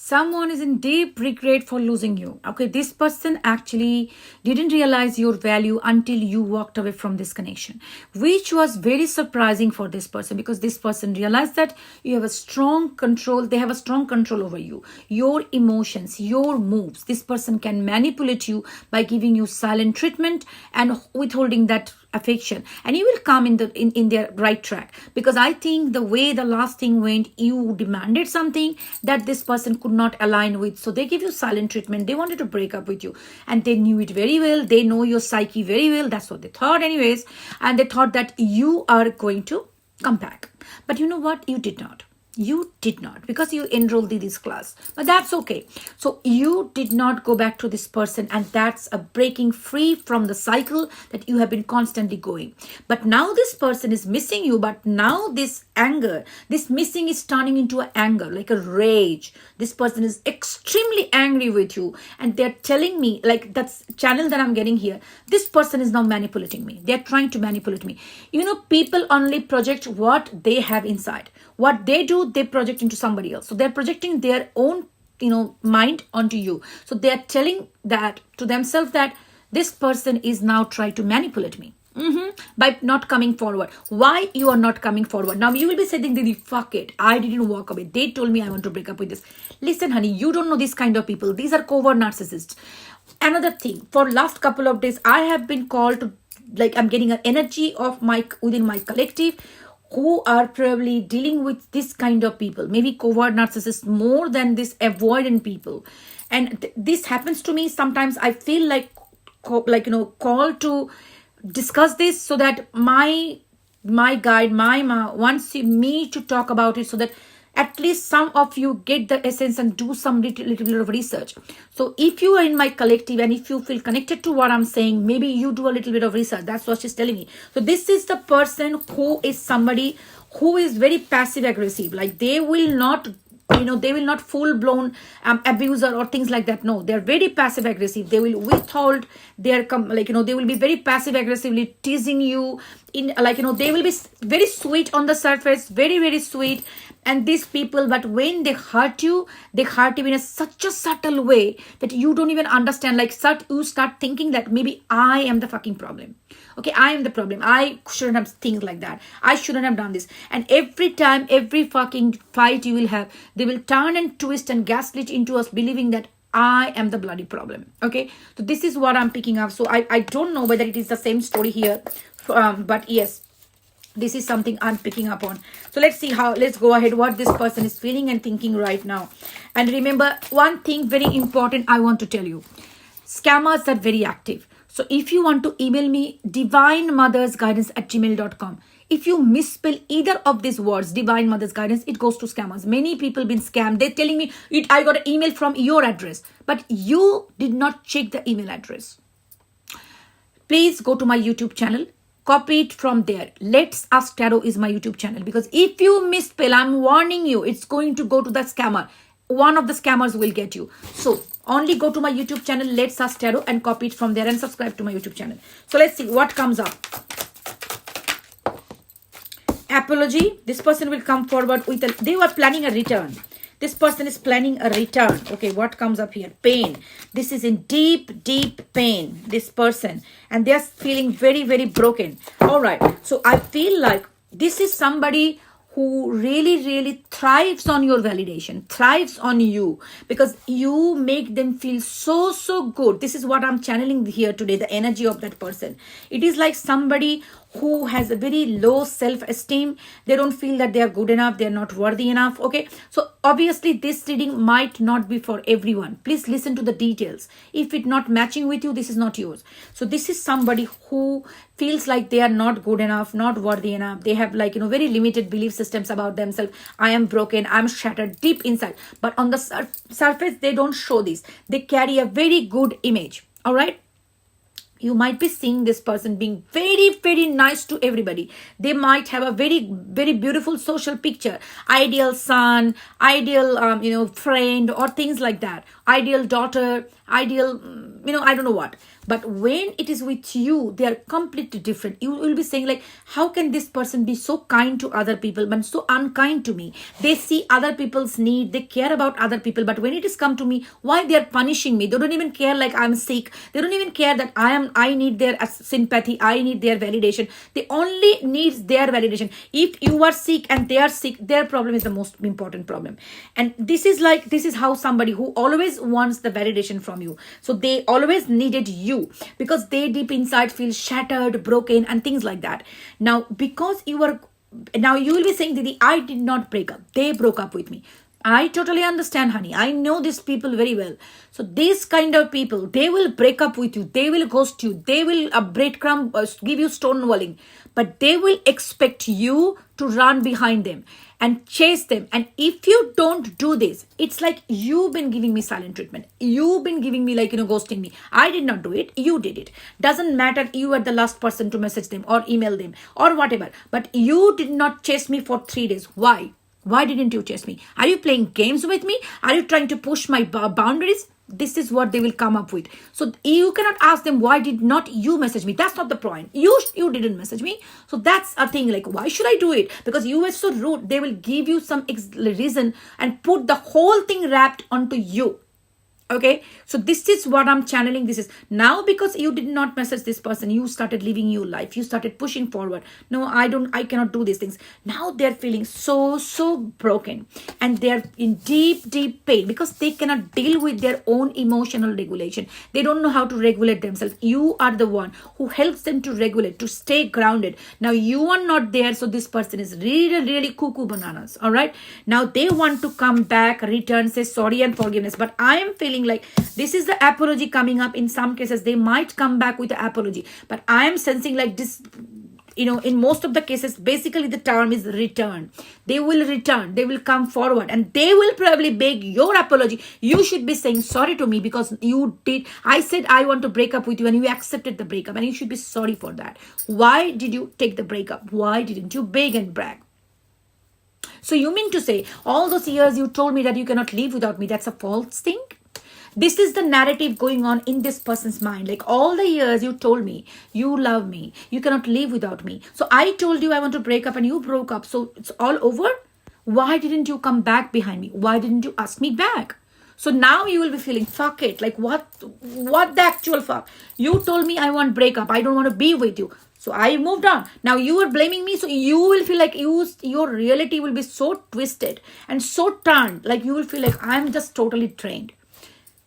Someone is in deep regret for losing you. Okay, this person actually didn't realize your value until you walked away from this connection, which was very surprising for this person, because this person realized that you have a strong control. They have a strong control over you, your emotions, your moves. This person can manipulate you by giving you silent treatment and withholding that affection, and you will come in their right track, because I think the way the last thing went, you demanded something that this person could not align with, so they give you silent treatment. They wanted to break up with you, and they knew it very well. They know your psyche very well. That's what they thought anyways, and they thought that you are going to come back. But you know what? You did not. You did not, because you enrolled in this class, but that's okay. So you did not go back to this person, and that's a breaking free from the cycle that you have been constantly going. But now this person is missing you, but now this anger, this missing is turning into an anger, like a rage. This person is extremely angry with you, and they're telling me, like, that's channel that I'm getting here, this person is now manipulating me. They're trying to manipulate me. You know, people only project what they have inside. What they do, they project into somebody else. So they're projecting their own, mind onto you. So they're telling that to themselves that this person is now trying to manipulate me. By not coming forward. Why you are not coming forward? Now you will be saying, Didi, fuck it. I didn't walk away. They told me I want to break up with this. Listen, honey, you don't know this kind of people. These are covert narcissists. Another thing, for last couple of days, I have been called to, like, I'm getting an energy of within my collective who are probably dealing with this kind of people, maybe covert narcissists more than this avoidant people. And this happens to me. Sometimes I feel like called to discuss this, so that my guide, my ma wants me to talk about it, so that at least some of you get the essence and do some little bit of research. So if you are in my collective and if you feel connected to what I'm saying, maybe you do a little bit of research. That's what she's telling me. So this is the person who is somebody who is very passive aggressive. Like, they will not full-blown abuser or things like that. No, they're very passive aggressive. They will withhold their they will be very passive aggressively teasing you in, they will be very sweet on the surface, very, very sweet. And these people, but when they hurt you in such a subtle way that you don't even understand. Like, you start thinking that maybe I am the fucking problem. Okay, I am the problem. I shouldn't have things like that. I shouldn't have done this. And every time, every fucking fight you will have, they will turn and twist and gaslight into us believing that I am the bloody problem. Okay, so this is what I'm picking up. So I don't know whether it is the same story here, but yes, this is something I'm picking up on. So let's go ahead what this person is feeling and thinking right now. And remember, one thing very important I want to tell you. Scammers are very active. So if you want to email me, divinemothersguidance@gmail.com. If you misspell either of these words, Divine Mother's Guidance, it goes to scammers. Many people been scammed. They're telling me, I got an email from your address, but you did not check the email address. Please go to my YouTube channel. Copy it from there. Let's Ask Tarot is my YouTube channel, because if you misspell, I'm warning you, it's going to go to the scammer. One of the scammers will get you. So only go to my YouTube channel, Let's Ask Tarot, and copy it from there and subscribe to my YouTube channel. So let's see what comes up. Apology. This person will come forward with they were planning a return. This person is planning a return. Okay, what comes up here? Pain. This is in deep, deep pain, this person. And they're feeling very, very broken. All right. So I feel like this is somebody who really, really thrives on your validation, thrives on you, because you make them feel so, so good. This is what I'm channeling here today, the energy of that person. It is like somebody who has a very low self-esteem. They don't feel that they are good enough. They are not worthy enough. Okay. So obviously this reading might not be for everyone. Please listen to the details. If it's not matching with you, this is not yours. So this is somebody who feels like they are not good enough, not worthy enough. They have very limited belief systems about themselves. I am broken. I'm shattered deep inside. But on the surface, they don't show this. They carry a very good image. All right. You might be seeing this person being very, very nice to everybody. They might have a very, very beautiful social picture, ideal son, ideal, friend, or things like that, ideal daughter, ideal, I don't know what. But when it is with you, they are completely different. You will be saying like, how can this person be so kind to other people but so unkind to me? They see other people's need, they care about other people, but when it is come to me, why they are punishing me? They don't even care like I'm sick. They don't even care that I need their sympathy, I need their validation. They only need their validation. If you are sick and they are sick, their problem is the most important problem. And this is how somebody who always wants the validation from you. So they always needed you because they deep inside feel shattered, broken, and things like that. Now, because you will be saying, Didi, I did not break up. They broke up with me. I totally understand, honey. I know these people very well. So these kind of people, they will break up with you. They will ghost you. They will breadcrumb, give you stonewalling. But they will expect you to run behind them and chase them. And if you don't do this, it's like you've been giving me silent treatment. You've been giving me ghosting me. I did not do it. You did it. Doesn't matter. You are the last person to message them or email them or whatever. But you did not chase me for 3 days. Why? Why didn't you chase me? Are you playing games with me? Are you trying to push my boundaries? This is what they will come up with. So you cannot ask them, why did not you message me? That's not the point. You didn't message me. So that's a thing, like, why should I do it? Because you were so rude. They will give you some reason and put the whole thing wrapped onto you. Okay, so this is what I'm channeling. This is now because you did not message this person, you started living your life, you started pushing forward. No, I cannot do these things. Now they're feeling so broken and they're in deep pain because they cannot deal with their own emotional regulation. They don't know how to regulate themselves. You are the one who helps them to regulate, to stay grounded. Now you are not there, so this person is really cuckoo bananas. All right, now they want to come back, return, say sorry and forgiveness, but I am feeling like this is the apology coming up. In some cases they might come back with the apology, but I am sensing like this, in most of the cases, basically the term is return. They will return, they will come forward, and they will probably beg your apology. You should be saying sorry to me because I said I want to break up with you and you accepted the breakup, and you should be sorry for that. Why did you take the breakup? Why didn't you beg and brag? So you mean to say all those years you told me that you cannot live without me, that's a false thing? This is the narrative going on in this person's mind. Like all the years you told me, you love me, you cannot live without me. So I told you I want to break up and you broke up. So it's all over. Why didn't you come back behind me? Why didn't you ask me back? So now you will be feeling, fuck it. Like what the actual fuck? You told me I want breakup. I don't want to be with you. So I moved on. Now you are blaming me. So you will feel like your reality will be so twisted and so turned. Like you will feel like I'm just totally drained.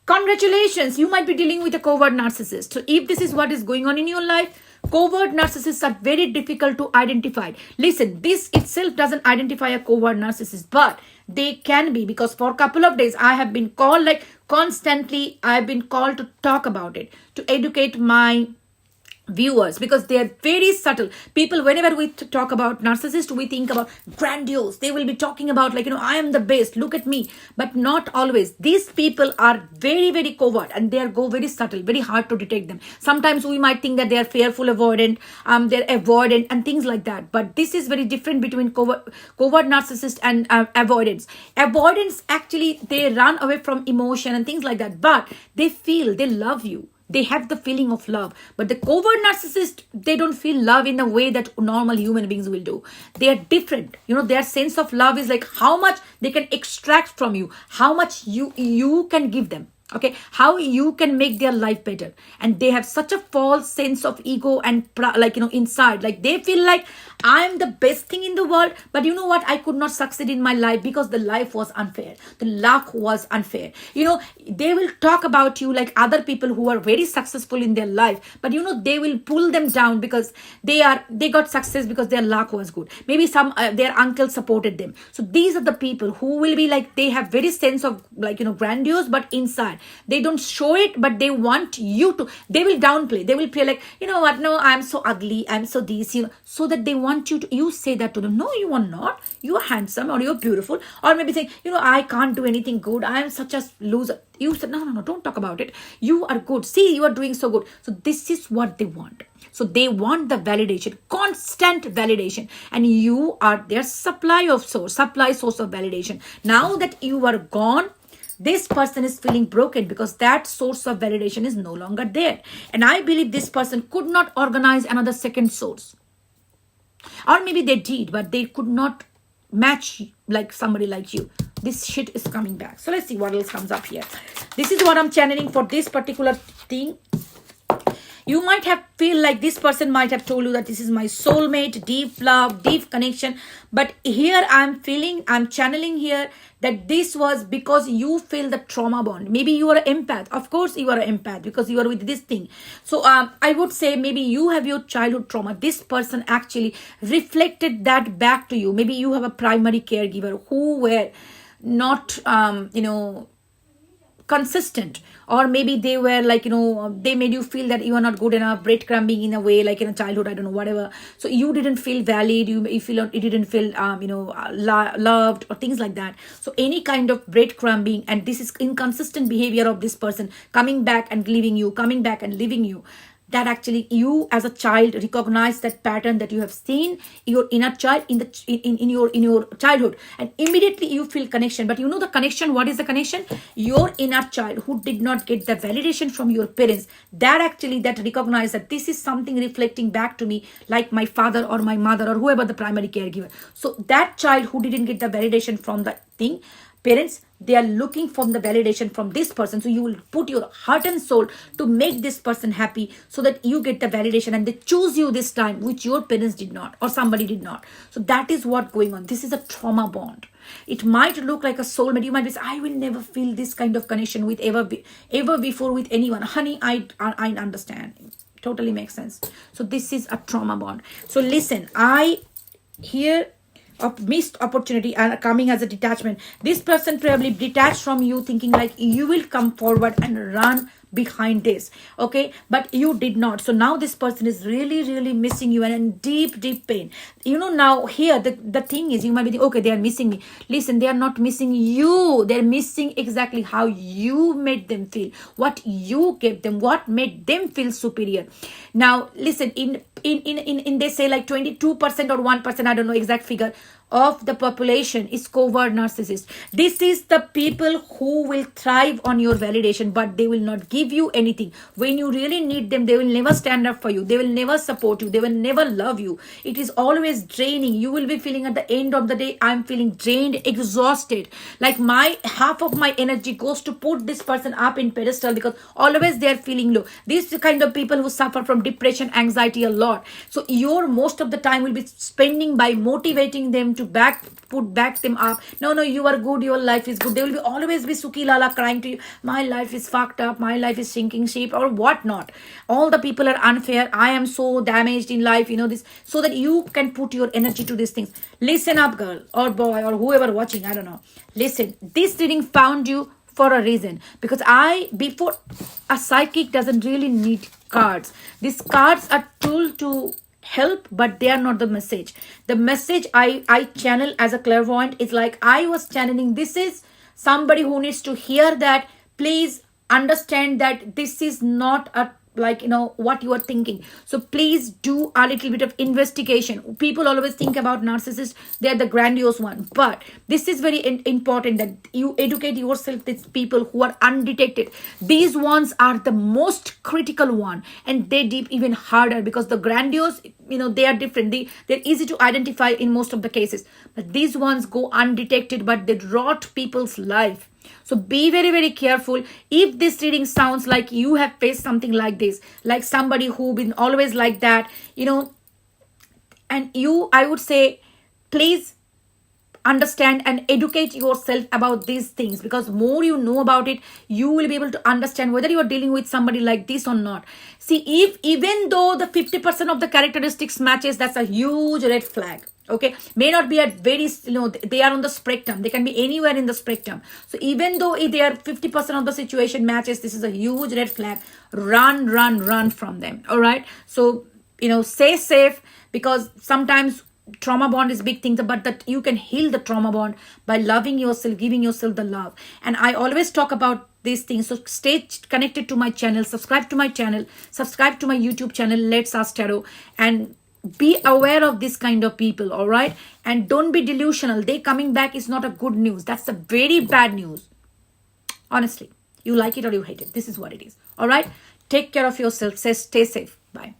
Congratulations, you might be dealing with a covert narcissist. So if this is what is going on in your life, covert narcissists are very difficult to identify. Listen, this itself doesn't identify a covert narcissist, but they can be, because for a couple of days I have been called, like constantly I've been called to talk about it, to educate my viewers, because they are very subtle people. Whenever we talk about narcissists, we think about grandiose. They will be talking about like, I am the best, look at me. But not always. These people are very covert, and they go very subtle, very hard to detect them. Sometimes we might think that they are fearful, avoidant, they're avoidant and things like that. But this is very different between covert narcissist and avoidance. Avoidance, actually they run away from emotion and things like that, but they love you. They have the feeling of love. But the covert narcissist, they don't feel love in the way that normal human beings will do. They are different. Their sense of love is like how much they can extract from you, how much you can give them. Okay, how you can make their life better. And they have such a false sense of ego and inside, like they feel like I'm the best thing in the world, but you know what, I could not succeed in my life because the life was unfair, the luck was unfair. They will talk about you like other people who are very successful in their life, but they will pull them down because they got success because their luck was good. Maybe some their uncle supported them. So these are the people who will be like, they have very sense of grandiose, but inside They don't show it, but they want you to. They will downplay. They will play like, you know what? No, I'm so ugly. I'm so this. So that they want you to. You say that to them. No, you are not. You are handsome or you're beautiful. Or maybe saying, I can't do anything good. I am such a loser. You said, no, don't talk about it. You are good. See, you are doing so good. So this is what they want. So they want the validation, constant validation. And you are their supply source of validation. Now that you are gone, this person is feeling broken because that source of validation is no longer there. And I believe this person could not organize another second source. Or maybe they did, but they could not match like somebody like you. This shit is coming back. So let's see what else comes up here. This is what I'm channeling for this particular thing. You might have feel like this person might have told you that this is my soulmate, deep love, deep connection. But here I'm channeling here that this was because you feel the trauma bond. Maybe you are an empath. Of course you are an empath because you are with this thing. So I would say maybe you have your childhood trauma. This person actually reflected that back to you. Maybe you have a primary caregiver who were not, consistent, or maybe they were like, they made you feel that you are not good enough, breadcrumbing in a way, like in a childhood, I don't know, whatever. So you didn't feel valid, you didn't feel loved or things like that. So any kind of breadcrumbing, and this is inconsistent behavior of this person, coming back and leaving you, that actually you as a child recognize that pattern that you have seen your inner child in your childhood, and immediately you feel connection. But the connection, what is the connection? Your inner child who did not get the validation from your parents, that recognize that this is something reflecting back to me, like my father or my mother or whoever the primary caregiver. So that child who didn't get the validation from the thing, parents, they are looking for the validation from this person. So you will put your heart and soul to make this person happy so that you get the validation, and they choose you this time, which your parents did not or somebody did not. So that is what going on. This is a trauma bond. It might look like a soulmate. You might be saying, I will never feel this kind of connection with ever before with anyone. Honey, I understand. Totally makes sense. So this is a trauma bond. So listen, here of missed opportunity and coming as a detachment. This person probably detached from you, thinking like you will come forward and run behind this, okay, but you did not. So now this person is really missing you and in deep pain. Now here the thing is, you might be thinking, okay, they are missing me. Listen, they are not missing you. They're missing exactly how you made them feel, what you gave them, what made them feel superior. Now listen, in they say like 22% or 1%, I don't know exact figure, of the population is covert narcissists. This is the people who will thrive on your validation, but they will not give you anything. When you really need them, they will never stand up for you. They will never support you. They will never love you. It is always draining. You will be feeling at the end of the day, I'm feeling drained, exhausted. Like half of my energy goes to put this person up in pedestal because always they are feeling low. These kind of people who suffer from depression, anxiety a lot. So your most of the time will be spending by motivating them to back them up. No, you are good, your life is good. They will always be Suki Lala crying to you, my life is fucked up, my life is sinking ship or whatnot. All the people are unfair, I am so damaged in life, this, so that you can put your energy to these things. Listen up, girl or boy or whoever watching, I don't know. Listen, this reading found you for a reason, because before a psychic doesn't really need cards. These cards are tool to help, but they are not the message. The message I channel as a clairvoyant is like I was channeling. This is somebody who needs to hear that. Please understand that this is not a what you are thinking. So please do a little bit of investigation. People always think about narcissists, they are the grandiose one, but this is very important that you educate yourself with people who are undetected. These ones are the most critical one, and they deep even harder, because the grandiose, they are different. They're easy to identify in most of the cases, but these ones go undetected, but they rot people's life. So be very careful. If this reading sounds like you have faced something like this, like somebody who been always like that, and I would say, please understand and educate yourself about these things, because more you know about it, you will be able to understand whether you are dealing with somebody like this or not. See, if even though the 50% of the characteristics matches, that's a huge red flag. Okay, may not be at very, they are on the spectrum. They can be anywhere in the spectrum. So even though if they are 50% of the situation matches, this is a huge red flag. Run from them. All right. So, stay safe, because sometimes trauma bond is big thing, but that you can heal the trauma bond by loving yourself, giving yourself the love. And I always talk about these things. So stay connected to my channel, subscribe to my channel, subscribe to my YouTube channel, Let's Ask Tarot, and be aware of this kind of people. All right. And don't be delusional. They coming back is not a good news. That's a very bad news. Honestly, you like it or you hate it. This is what it is. All right. Take care of yourself. Stay safe. Bye.